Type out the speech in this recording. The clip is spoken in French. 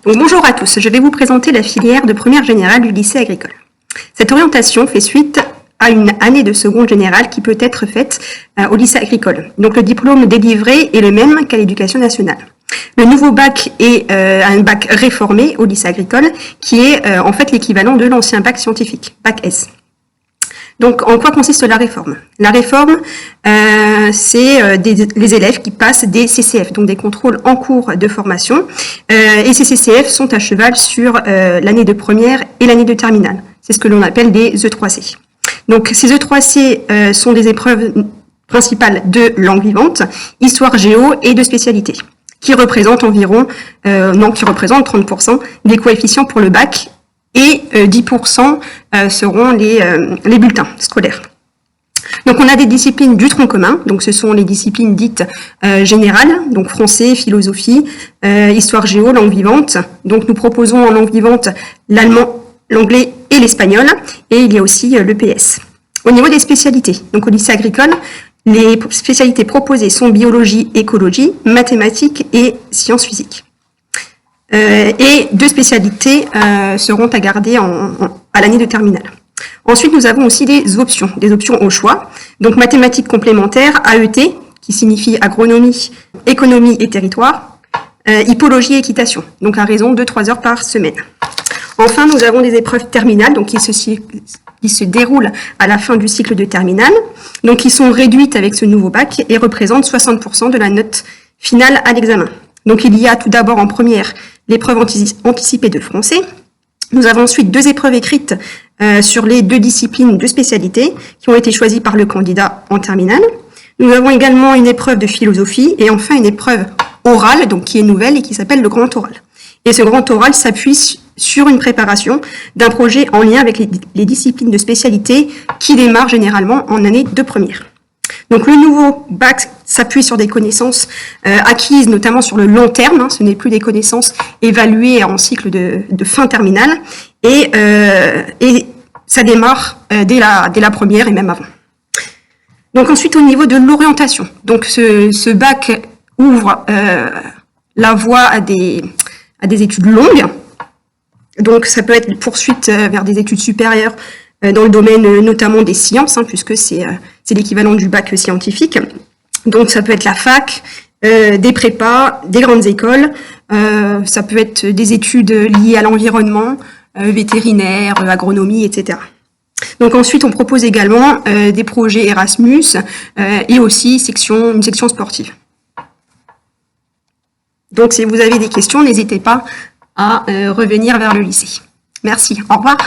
Donc, bonjour à tous, je vais vous présenter la filière de première générale du lycée agricole. Cette orientation fait suite à une année de seconde générale qui peut être faite au lycée agricole. Donc le diplôme délivré est le même qu'à l'éducation nationale. Le nouveau bac est un bac réformé au lycée agricole qui est en fait l'équivalent de l'ancien bac scientifique, bac S. Donc, en quoi consiste la réforme? La réforme, c'est les élèves qui passent des CCF, donc des contrôles en cours de formation. Et ces CCF sont à cheval sur l'année de première et l'année de terminale. C'est ce que l'on appelle des E3C. Donc, ces E3C sont des épreuves principales de langue vivante, histoire géo et de spécialité, qui représentent environ, qui représentent 30% des coefficients pour le bac. Et 10% seront les bulletins scolaires. Donc on a des disciplines du tronc commun, donc ce sont les disciplines dites générales, donc français, philosophie, histoire géo, langue vivante. Donc nous proposons en langue vivante l'allemand, l'anglais et l'espagnol, et il y a aussi le PS. Au niveau des spécialités, donc au lycée agricole, les spécialités proposées sont biologie, écologie, mathématiques et sciences physiques. Et deux spécialités seront à garder à l'année de terminale. Ensuite, nous avons aussi des options au choix. Donc, mathématiques complémentaires, AET, qui signifie agronomie, économie et territoire, hippologie et équitation, donc à raison de 3 heures par semaine. Enfin, nous avons des épreuves terminales, donc qui se déroulent à la fin du cycle de terminale, donc qui sont réduites avec ce nouveau bac et représentent 60% de la note finale à l'examen. Donc, il y a tout d'abord en première l'épreuve anticipée de français. Nous avons ensuite 2 épreuves écrites sur les 2 disciplines de spécialité qui ont été choisies par le candidat en terminale. Nous avons également une épreuve de philosophie et enfin une épreuve orale, donc qui est nouvelle et qui s'appelle le grand oral. Et ce grand oral s'appuie sur une préparation d'un projet en lien avec les disciplines de spécialité qui démarrent généralement en année de première. Donc le nouveau bac s'appuie sur des connaissances acquises notamment sur le long terme, ce n'est plus des connaissances évaluées en cycle de fin terminale, et ça démarre dès la première et même avant. Donc ensuite au niveau de l'orientation, donc ce bac ouvre la voie à des études longues, donc ça peut être une poursuite vers des études supérieures dans le domaine notamment des sciences, puisque c'est l'équivalent du bac scientifique. Donc ça peut être la fac, des prépas, des grandes écoles, ça peut être des études liées à l'environnement, vétérinaire, agronomie, etc. Donc ensuite on propose également des projets Erasmus et aussi une section sportive. Donc si vous avez des questions, n'hésitez pas à revenir vers le lycée. Merci, au revoir.